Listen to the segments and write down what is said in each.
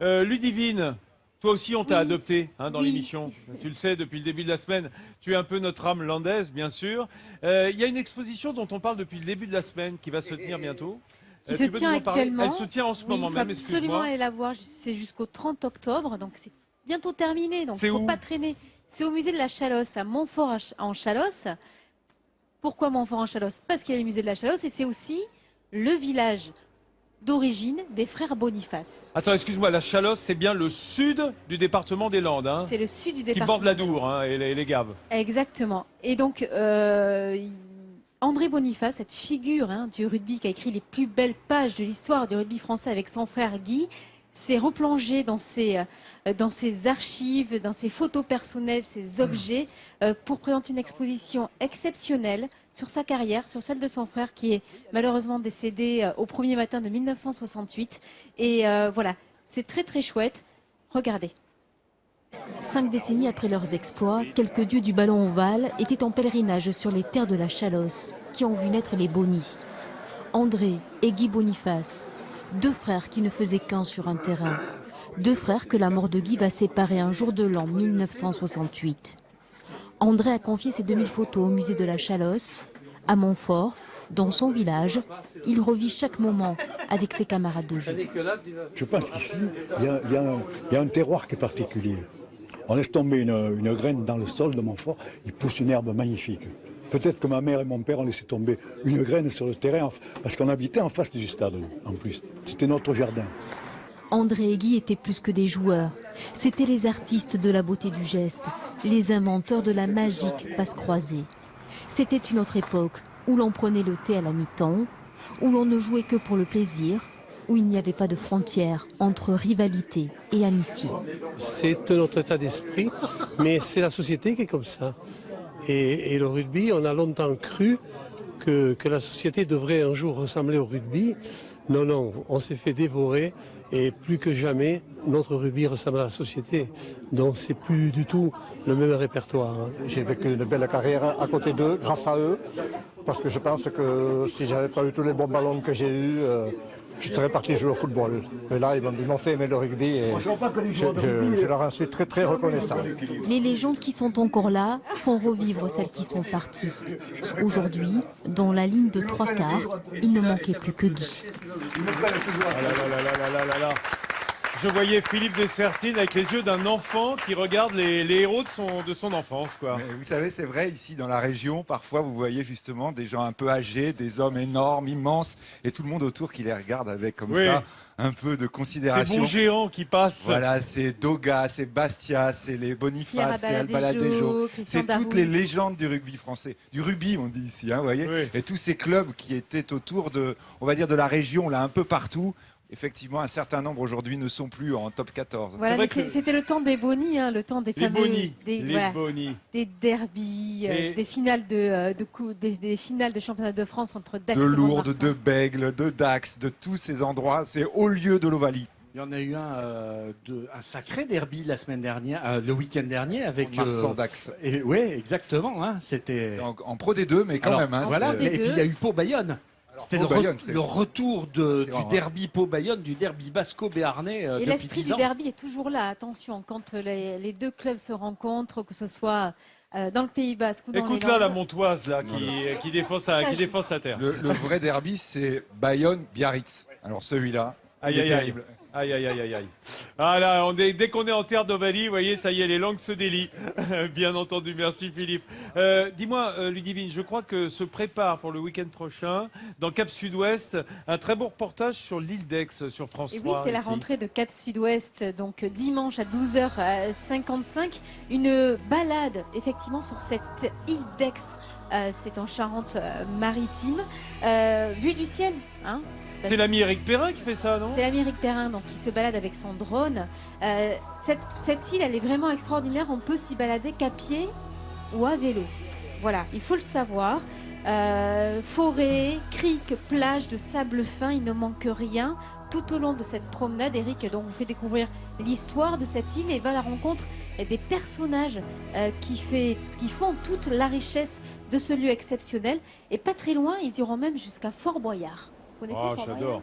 Ludivine, toi aussi on t'a Oui. adopté dans Oui. l'émission. Tu le sais, depuis le début de la semaine, tu es un peu notre âme landaise, bien sûr. Il y a une exposition dont on parle depuis le début de la semaine qui va se tenir bientôt. Qui se Tu peux tient nous en parler? actuellement. Elle se tient en ce Oui, moment il faut même, absolument excuse-moi. aller la voir. C'est jusqu'au 30 octobre, donc c'est bientôt terminé. Donc C'est il ne faut où? pas traîner. C'est au musée de la Chalosse, à Montfort en Chalosse. Pourquoi Montfort en Chalosse? Parce qu'il y a le musée de la Chalosse et c'est aussi le village d'origine des frères Boniface. Attends, excuse-moi, la Chalosse, c'est bien le sud du département des Landes, C'est le sud du qui département. borde la Dour et les Gaves. Exactement. Et donc, André Boniface, cette figure du rugby qui a écrit les plus belles pages de l'histoire du rugby français avec son frère Guy, s'est replongé dans ses archives, dans ses photos personnelles, ses objets, pour présenter une exposition exceptionnelle sur sa carrière, sur celle de son frère qui est malheureusement décédé au premier matin de 1968. Et voilà, c'est très très chouette. Regardez. 5 décennies après leurs exploits, quelques dieux du ballon ovale étaient en pèlerinage sur les terres de la Chalosse, qui ont vu naître les Bonis. André et Guy Boniface, deux frères qui ne faisaient qu'un sur un terrain. Deux frères que la mort de Guy va séparer un jour de l'an 1968. André a confié ses 2000 photos au musée de la Chalosse. À Montfort, dans son village, il revit chaque moment avec ses camarades de jeu. Je pense qu'ici, il y a un terroir qui est particulier. On laisse tomber une graine dans le sol de Montfort, il pousse une herbe magnifique. Peut-être que ma mère et mon père ont laissé tomber une graine sur le terrain, parce qu'on habitait en face du stade, en plus. C'était notre jardin. André et Guy étaient plus que des joueurs. C'étaient les artistes de la beauté du geste, les inventeurs de la magique passe croisée. C'était une autre époque où l'on prenait le thé à la mi-temps, où l'on ne jouait que pour le plaisir, où il n'y avait pas de frontières entre rivalité et amitié. C'est notre état d'esprit, mais c'est la société qui est comme ça. Et le rugby, on a longtemps cru que la société devrait un jour ressembler au rugby. Non, non, on s'est fait dévorer et plus que jamais, notre rugby ressemble à la société. Donc c'est plus du tout le même répertoire. J'ai vécu une belle carrière à côté d'eux, grâce à eux, parce que je pense que si j'avais pas eu tous les bons ballons que j'ai eus, je serais parti jouer au football. Mais là, ils m'ont fait aimer le rugby et je leur en suis très très reconnaissant. Les légendes qui sont encore là font revivre celles qui sont parties. Aujourd'hui, dans la ligne de 3/4, il ne manquait plus que Guy. Je voyais Philippe Dessertine avec les yeux d'un enfant qui regarde les héros de son enfance, quoi. Mais vous savez, c'est vrai, ici dans la région, parfois vous voyez justement des gens un peu âgés, des hommes énormes, immenses, et tout le monde autour qui les regarde avec comme ça un peu de Ces considération. bons géants qui passent. Voilà, c'est Doga, c'est Bastia, c'est les Boniface, c'est Albaladejo, c'est toutes les légendes du rugby français. Du rugby, on dit ici, vous voyez. Oui. Et tous ces clubs qui étaient autour de, on va dire, de la région, là, un peu partout. Effectivement, un certain nombre aujourd'hui ne sont plus en top 14. Voilà, vrai mais c'était le temps des bonis, le temps des Les fameux bonis, des, les voilà, bonis. des derbies, Et- des finales des finales de championnat de France entre Dax De et Lourdes, Mont-de-Marsan. de Bègle, de Dax, de tous ces endroits. C'est au lieu de l'Ovalie. Il y en a eu un sacré derby la semaine dernière, le week-end dernier avec Marsan-Dax. Oui, exactement. C'était En Pro D2, mais quand Alors, même. voilà. Pro Et D2. puis il y a eu Pau-Bayonne. C'était Pau-Bayonne, c'est- le retour c'est du vrai. derby Pau-Bayonne, du derby basco-béarnais Et depuis l'esprit 10 du ans. derby est toujours là. Attention, quand les deux clubs se rencontrent, que ce soit dans le Pays Basque ou dans les Écoute-la, la Landes. Montoise, là, qui défend sa terre. Le vrai derby, c'est Bayonne-Biarritz. Alors celui-là, Aïe, il est aïe, aïe. terrible. Aïe, aïe, aïe, aïe, aïe. Ah là, dès qu'on est en terre d'Ovalie, vous voyez, ça y est, les langues se délient. Bien entendu, merci Philippe. Dis-moi, Ludivine, je crois que se prépare pour le week-end prochain, dans Cap Sud-Ouest, un très beau reportage sur l'île d'Aix, sur France 3. Et oui, c'est la ici. rentrée de Cap Sud-Ouest, donc dimanche à 12h55. Une balade, effectivement, sur cette île d'Aix. C'est en Charente-Maritime. Vue du ciel, C'est l'ami Éric Perrin qui fait ça, non? C'est l'ami Éric Perrin donc, qui se balade avec son drone. Cette île, elle est vraiment extraordinaire. On peut s'y balader qu'à pied ou à vélo. Voilà, il faut le savoir. Forêt, crique, plage de sable fin, il ne manque rien. Tout au long de cette promenade, Éric donc, vous fait découvrir l'histoire de cette île et va à la rencontre des personnages qui font toute la richesse de ce lieu exceptionnel. Et pas très loin, ils iront même jusqu'à Fort Boyard. Vous connaissez Oh, Fort j'adore. Boyard?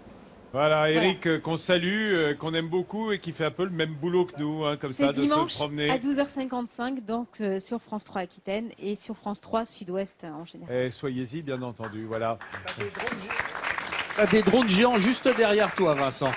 Voilà, Eric, qu'on salue, qu'on aime beaucoup et qui fait un peu le même boulot que nous, hein, comme ça, C'est de dimanche se promener. à 12h55, donc sur France 3 Aquitaine et sur France 3 Sud-Ouest en général. Et soyez-y, bien entendu, voilà. T'as des drones géants juste derrière toi, Vincent.